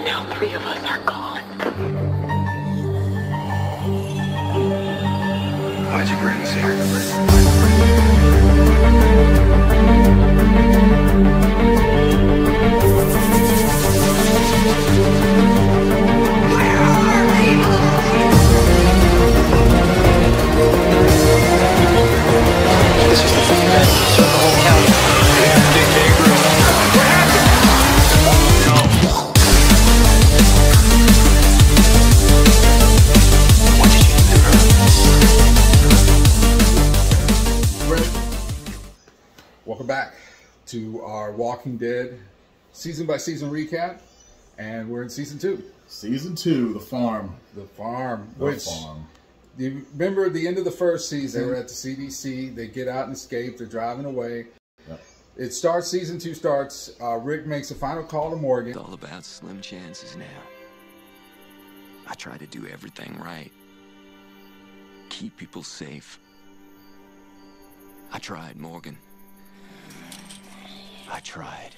now 3 of us are gone. Why'd you bring us here? This is the thing that served the whole county. Big kangaroo. What happened? No. What did you do to her? Welcome back to our Walking Dead season by season recap, and we're in season 2. Season 2, The Farm. The Farm. The Farm. You remember at the end of the first season, they were at the CDC. They get out and escape. They're driving away. Yep. It starts. Season 2 starts. Rick makes a final call to Morgan. It's all about slim chances now. I try to do everything right. Keep people safe. I tried, Morgan. I tried.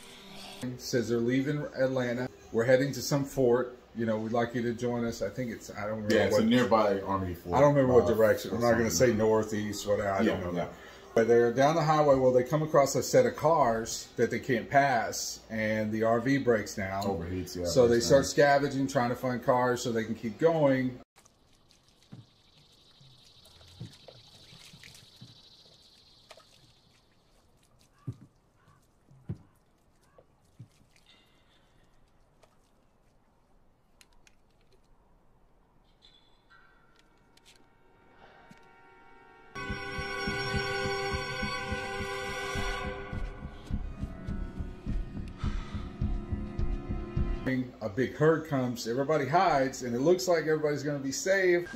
Says they're leaving Atlanta. We're heading to some fort. You know, we'd like you to join us. I think it's, I don't remember. Yeah, it's what, a nearby Army fort. I don't remember what direction. I'm not going to say northeast, whatever. I don't know that. But they're down the highway. Well, they come across a set of cars that they can't pass, and the RV breaks down. Overheats, yeah. So they start scavenging, trying to find cars so they can keep going. A big herd comes, everybody hides, and it looks like everybody's going to be saved.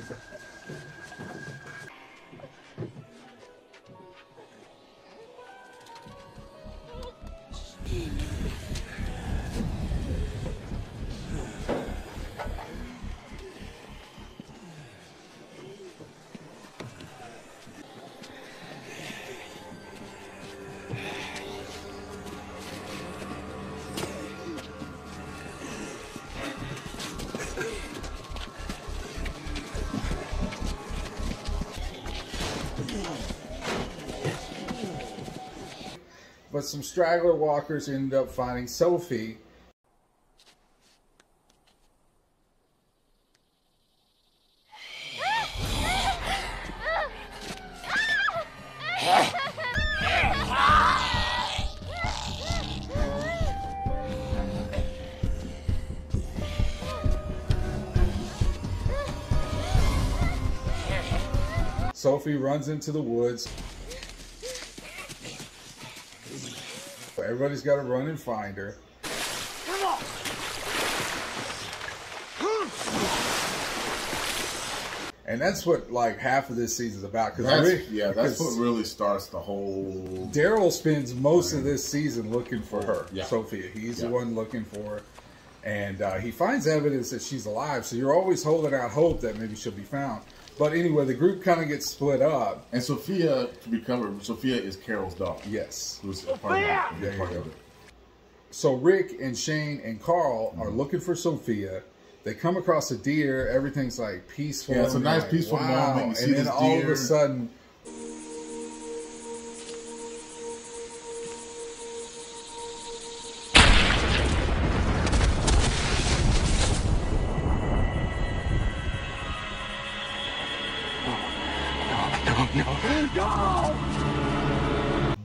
But some straggler walkers end up finding Sophie. Sophie runs into the woods. Everybody's got to run and find her. Come on. And that's what like half of this season's about. That's what really starts the whole. Daryl spends most of this season looking for her, Yeah. Sophia. He's the one looking for her. And he finds evidence that she's alive. So you're always holding out hope that maybe she'll be found. But anyway, the group kind of gets split up. And Sophia, to be covered, Sophia is Carol's daughter. Yes. Who's a part of it. So Rick and Shane and Carl are looking for Sophia. They come across a deer. Everything's like peaceful. Yeah, it's a nice like, peaceful moment. You see and then this all deer. of a sudden,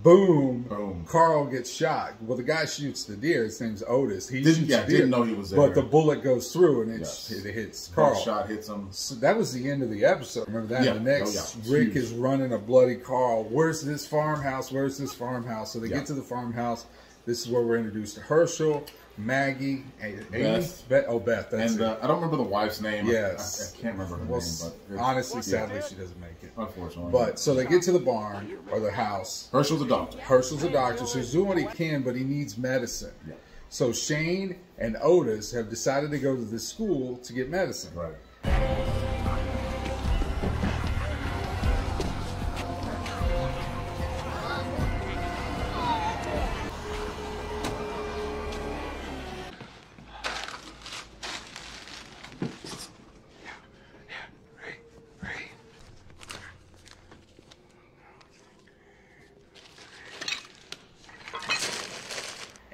boom, Carl gets shot. Well, the guy shoots the deer. His name's Otis. He shoots the deer, didn't know he was there. But the bullet goes through and it hits Carl. One shot hits him. So that was the end of the episode. Remember that? Yeah. The next, Rick is running a bloody Carl. Where's this farmhouse? Where's this farmhouse? So they get to the farmhouse. This is where we're introduced to Herschel, Maggie, Beth. Beth. That's and it. I don't remember the wife's name. Yes. I can't remember her name. But honestly, sadly, she doesn't make it. Unfortunately. But so they get to the barn or the house. Herschel's a doctor. Herschel's a doctor, so he's doing what he can, but he needs medicine. Yeah. So Shane and Otis have decided to go to this school to get medicine. Right.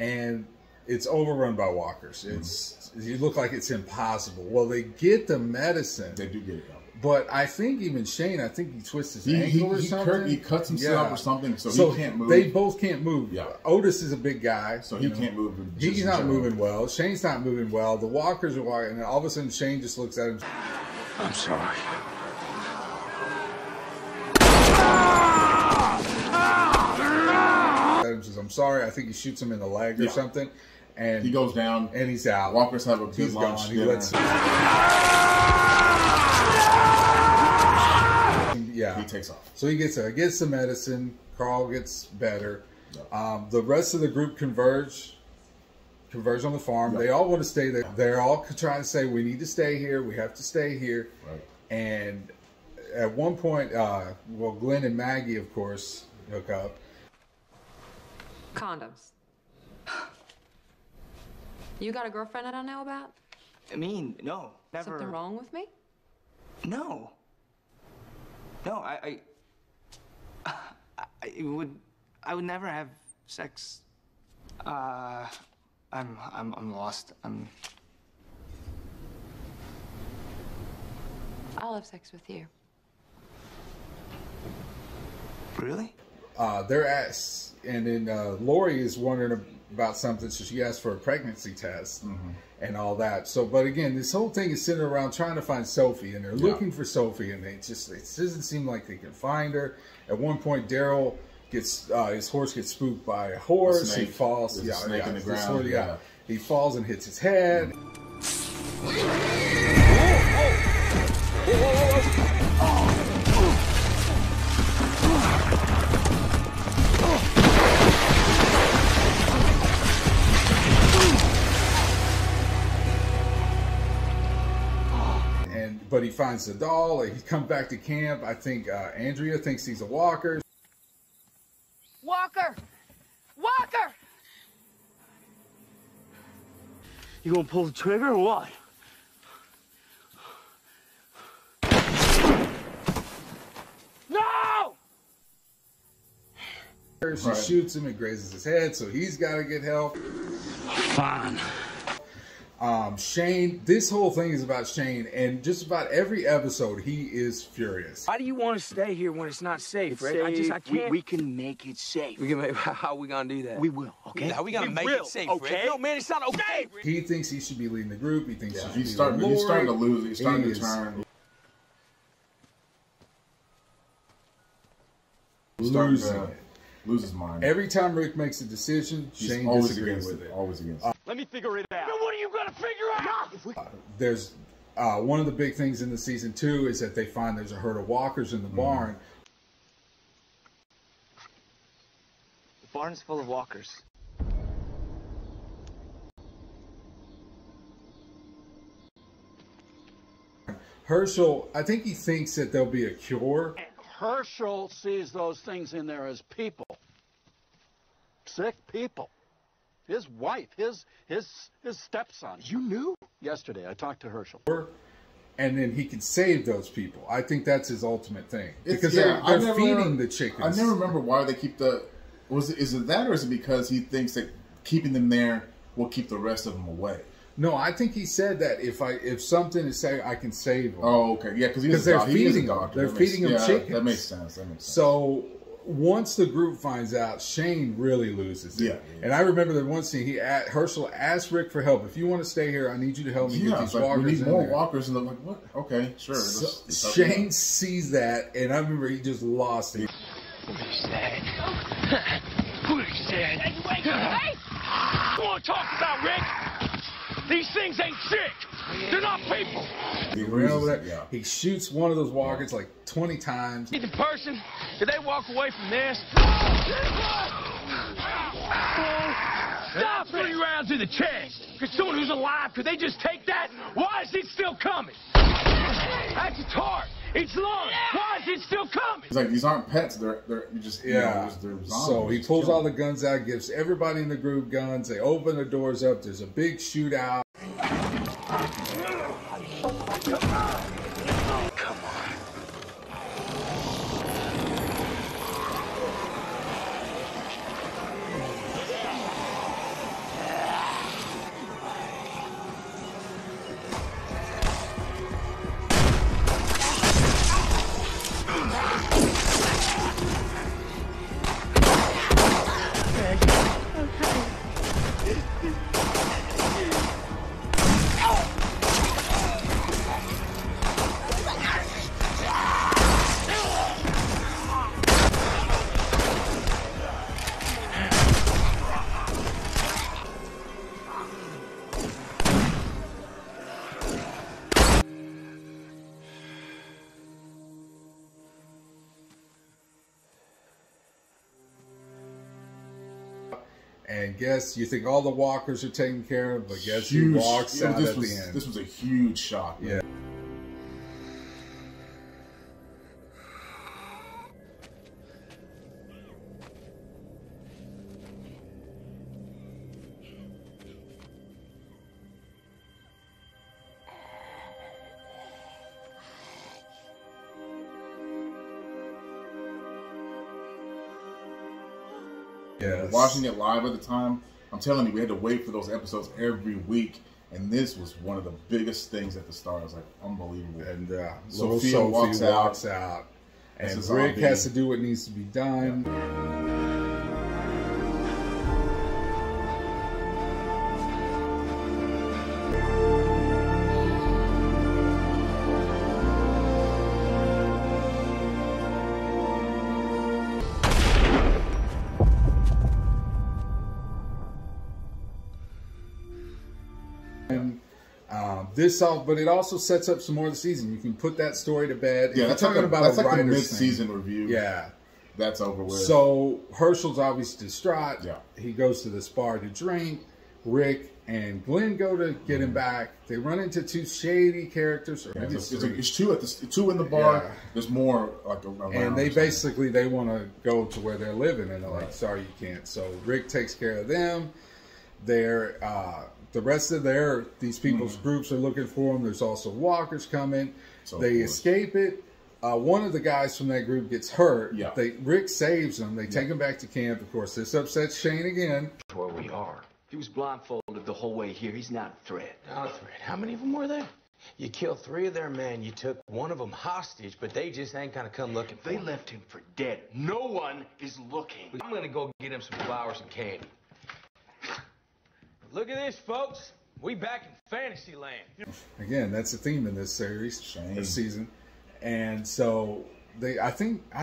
and it's overrun by walkers. You look like it's impossible. Well, they get the medicine. They do get it. But I think even Shane, I think he twists his ankle or something. He cuts himself or something, so he can't move. They both can't move. Yeah. Otis is a big guy. So he can't move. He's not moving well. Shane's not moving well. The walkers are walking, and then all of a sudden Shane just looks at him. I'm sorry. Says, I'm sorry. I think he shoots him in the leg or something. And he goes down. And he's out. Walkers have a good He's lunch. gone. He lets he takes off. So he gets the medicine. Carl gets better. The rest of the group converge on the farm. They all want to stay there. They're all trying to say, we need to stay here. We have to stay here. Right. And at one point, well, Glenn and Maggie, of course, hook up. Condoms. You got a girlfriend I don't know about? I mean, no, never. Something wrong with me? No. No, I would never have sex. I'm lost. I'll have sex with you. Really? They're asked, and then Lori is wondering about something, so she asked for a pregnancy test and all that. So, but again, this whole thing is sitting around trying to find Sophie, and they're looking for Sophie, and it doesn't seem like they can find her. At one point, Daryl gets his horse gets spooked by a horse. He falls. There's a snake in the ground. He falls and hits his head. But he finds the doll. He comes back to camp. I think Andrea thinks he's a walker. Walker! Walker! You gonna pull the trigger or what? No! She shoots him and grazes his head, so he's got to get help. Fine. Shane, this whole thing is about Shane, and just about every episode, he is furious. Why do you want to stay here when it's not safe, Rick? I can't. We can make it safe. We can make. How are we gonna do that? We will. Okay. How are we gonna make it safe, okay? Rick? No, man, it's not okay. Rick. He thinks he should be leading the group. He thinks he should He's be leading starting to Lori. lose. He's starting to turn. Losing it. Lose his mind. Every time Rick makes a decision, Shane disagrees with it. Always against it. Let me figure it out. What are you gonna figure out? There's one of the big things in the season 2 is that they find there's a herd of walkers in the barn. The barn's full of walkers. Herschel, I think he thinks that there'll be a cure. Herschel sees those things in there as people. Sick people. His wife, his stepson. You knew? Yesterday, I talked to Herschel. And then he can save those people. I think that's his ultimate thing. Because they're feeding the chickens. I never remember why they keep the... Is it that, or is it because he thinks that keeping them there will keep the rest of them away? No, I think he said that if something is say I can save them. Oh, okay, yeah, because they're feeding them. They're feeding them chickens. That makes sense. So once the group finds out, Shane really loses it. Yeah. And I remember that one scene, Herschel asked Rick for help. If you want to stay here, I need you to help me get these walkers. We need in more there. walkers, and they're like, what? Okay, sure. So Shane sees that, and I remember he just lost it. What he said. What he said. Hey, wait, hey! You want to talk about Rick? These things ain't shit. They're not people. He shoots one of those walkers like 20 times. The person, did they walk away from this? Stop 3 rounds in the chest. Because someone who's alive, could they just take that? Why is it still coming? That's its heart. It's long. Why is it still coming? It's like, these aren't pets. They're just, they're zombies. So he pulls all the guns out, gives everybody in the group guns. They open the doors up. There's a big shootout. Come on. And guess you think all the walkers are taken care of, but guess Huge. who walks out this at was, the end? This was a huge shock. Man. Yeah. Yes. Watching it live at the time, I'm telling you, we had to wait for those episodes every week, and this was one of the biggest things at the start. I was like, unbelievable. And Sophia little Sophie walks out, and This is Rick zombie. has to do what needs to be done. And but it also sets up some more of the season. You can put that story to bed. Yeah, If that's you're like talking about that's a like the writer's mid-season thing, review. Yeah, that's over with. So Herschel's obviously distraught. Yeah. He goes to this bar to drink. Rick and Glenn go to get him back. They run into two shady characters. Or maybe it's three. two in the bar. Yeah. There's more like around. And they or something. basically they want to go to where they're living, and they're like, "Sorry, you can't." So Rick takes care of them. They're the rest of these people's groups are looking for them. There's also walkers coming. So they of course. escape it. One of the guys from that group gets hurt. Yeah. Rick saves them. They take him back to camp. Of course, this upsets Shane again. Where we are. He was blindfolded the whole way here. He's not a threat. Not a threat. How many of them were there? You killed 3 of their men. You took one of them hostage, but they just ain't gonna come looking for They him. left him for dead. No one is looking. I'm gonna go get him some flowers and candy. Look at this, folks. We back in fantasy land. Again, that's the theme in this series, Shane. this season. And so I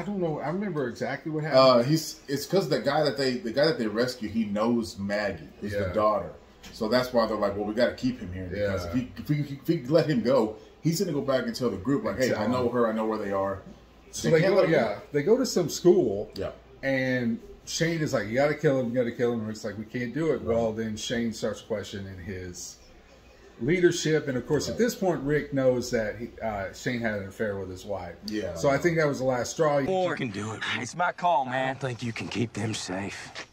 don't know. I remember exactly what happened. It's because the guy that they rescue, he knows Maggie is the Yeah. daughter, so that's why they're like, well, we got to keep him here because Yeah. if we let him go, he's gonna go back and tell the group like, hey, I know her, I know where they are. So they can't go, let him go. they go to some school. Yeah. And Shane is like, you got to kill him, you got to kill him. Rick's like, we can't do it. Well, then Shane starts questioning his leadership. And of course, at this point, Rick knows that Shane had an affair with his wife. Yeah. So I think that was the last straw. You can do it. It's my call, man. I don't think you can keep them safe.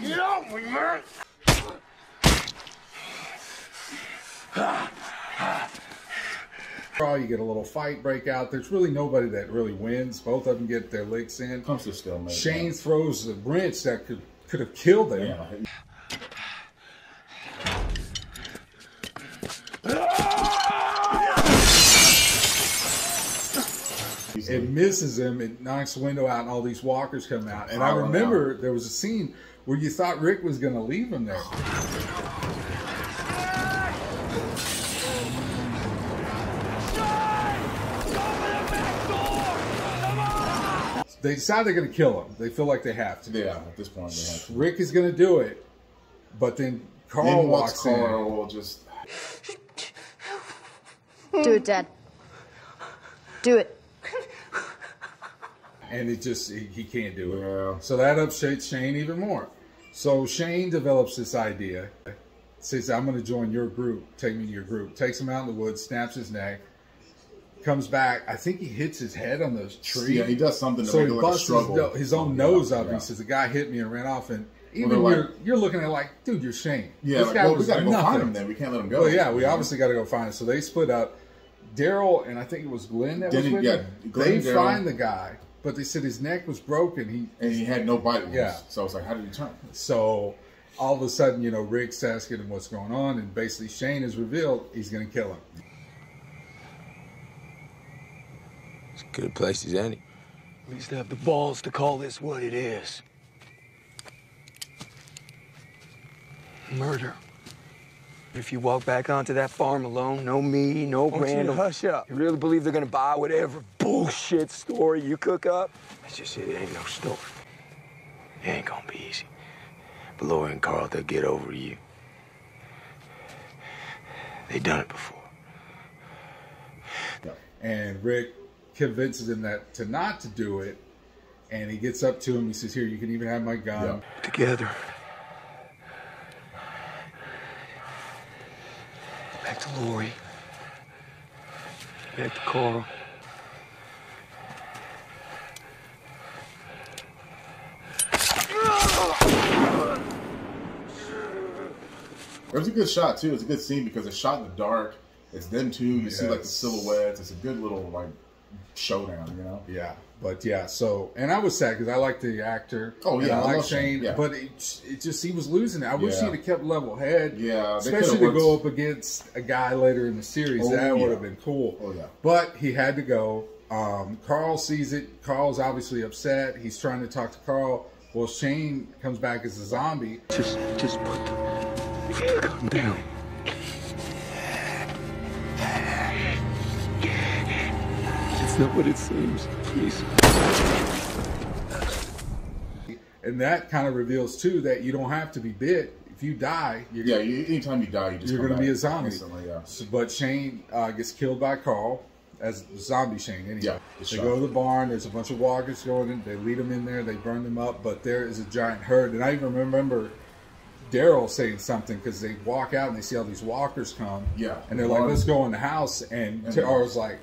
Get off me, man! You get a little fight break out. There's really nobody that really wins. Both of them get their licks in. Comes to stalemate. Shane throws the wrench that could have killed them. Yeah. It misses him. It knocks the window out, and all these walkers come out. And I Piling remember there was a scene where you thought Rick was going to leave him there. They decide they're going to kill him. They feel like they have to. Yeah, at this point they have to. Rick is going to do it, but then Carl Then walks Carl in. will just Do it, Dad. Do it. And he can't do it. Yeah. So that upsets Shane even more. So Shane develops this idea. Says, I'm going to join your group. Take me to your group. Takes him out in the woods, snaps his neck. Comes back. I think he hits his head on the tree. Yeah, he does something to so make he it like a busts struggle. his own nose up. He says, the guy hit me and ran off. And even Well, you're looking at it like, dude, you're Shane. Yeah, This like, guy well, we was got to go nothing. find him then. We can't let him go. Well, yeah, we obviously got to go find him. So they split up. Daryl and I think it was Glenn that was Denny- with yeah, him. Glenn, They Daryl. find the guy. but they said his neck was broken. He had no bite wounds. Yeah. So it's like, how did he turn? So all of a sudden, you know, Rick's asking him what's going on, and basically Shane has revealed he's going to kill him. It's a good place as any. At least have the balls to call this what it is. Murder. If you walk back onto that farm alone, no me, no Randall. Hush up. You really believe they're gonna buy whatever bullshit story you cook up? That's just it. It ain't no story. It ain't gonna be easy. But Laura and Carl, they'll get over you. They done it before. And Rick convinces him to not to do it, and he gets up to him. He says, "Here, you can even have my gun." Yeah. Together. Back to Lori. Back to Carl. It was a good shot too. It's a good scene because it's shot in the dark. It's them two. You see like the silhouettes. It's a good little like showdown, you know? Yeah. But yeah, so, and I was sad because I liked the actor. Oh yeah, and I like love Shane. Yeah. But it just, he was losing it. I wish he'd have kept level head. Yeah. Especially to go up against a guy later in the series. That would have been cool. Oh yeah. But he had to go. Carl sees it. Carl's obviously upset. He's trying to talk to Carl. Well, Shane comes back as a zombie. Just put the gun down. It's not what it seems, please. And that kind of reveals too that you don't have to be bit. If you die, anytime you die, you're going to be a zombie. Instantly, yeah. So, but Shane gets killed by Carl as zombie Shane. Anyway, Yeah, they go to the barn. There's a bunch of walkers going in. They lead them in there. They burn them up. But there is a giant herd, and I even remember Daryl saying something because they walk out and they see all these walkers come. Yeah, and they're like, "Let's go in the house." And Daryl's like,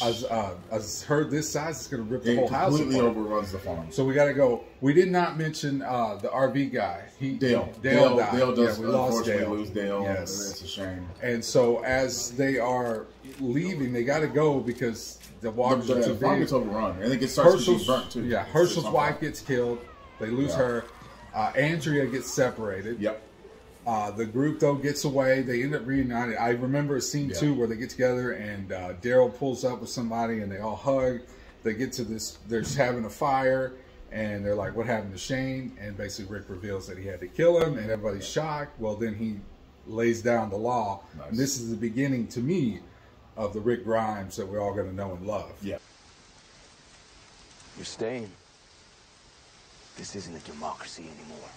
"A herd this size is going to rip the whole house apart." It completely overruns the farm. So we got to go. We did not mention the RV guy. Dale died. does we lost Dale. Lose Dale. Yes, it's a shame. And so as they are leaving, they got to go because the walkers are too big. The farm gets overrun, and it starts to be burnt too. Yeah, Herschel's wife gets killed. They lose her. Andrea gets separated. Yep. The group though gets away. They end up reunited. I remember a scene too where they get together and Daryl pulls up with somebody and they all hug. They get to this. They're just having a fire and they're like, "What happened to Shane?" And basically Rick reveals that he had to kill him, and everybody's shocked. Well, then he lays down the law. Nice. And this is the beginning to me of the Rick Grimes that we're all going to know and love. Yeah. You're staying. This isn't a democracy anymore.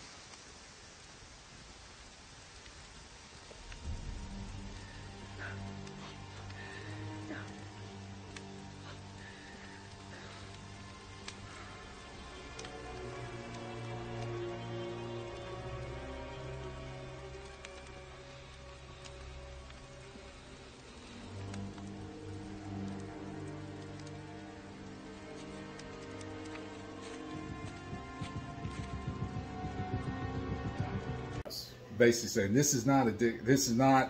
Basically saying this is not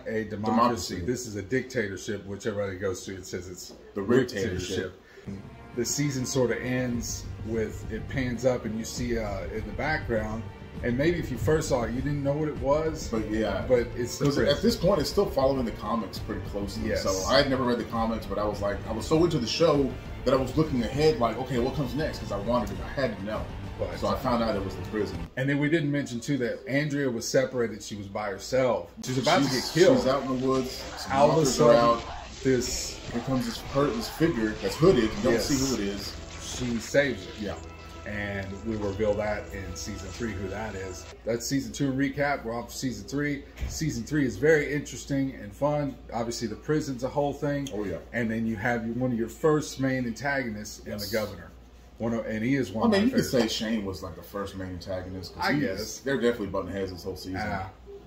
a democracy. This is a dictatorship, which everybody goes to. It says it's the dictatorship. The season sort of ends with it pans up and you see in the background, and maybe if you first saw it, you didn't know what it was. But yeah, but it's at this point it's still following the comics pretty closely. Yes. So I had never read the comics, but I was so into the show that I was looking ahead, like, okay, what comes next? Because I had to know. So I found out it was the prison. And then we didn't mention too that Andrea was separated. She was by herself. She's about to get killed. She's out in the woods. All of a sudden, here comes this figure that's hooded. You don't see who it is. She saves it. Yeah. And we reveal that in season 3 who that is. That's season 2 recap. We're off to season 3. Season 3 is very interesting and fun. Obviously, the prison's a whole thing. Oh yeah. And then you have one of your first main antagonists in the governor. And he is one. I mean, you could say Shane was like the first main antagonist. I guess they're definitely butting heads this whole season.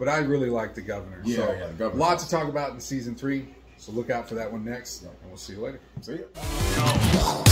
But I really like the governor. Yeah, so, the governor. Lots to talk about in season 3. So look out for that one next, and we'll see you later. See ya.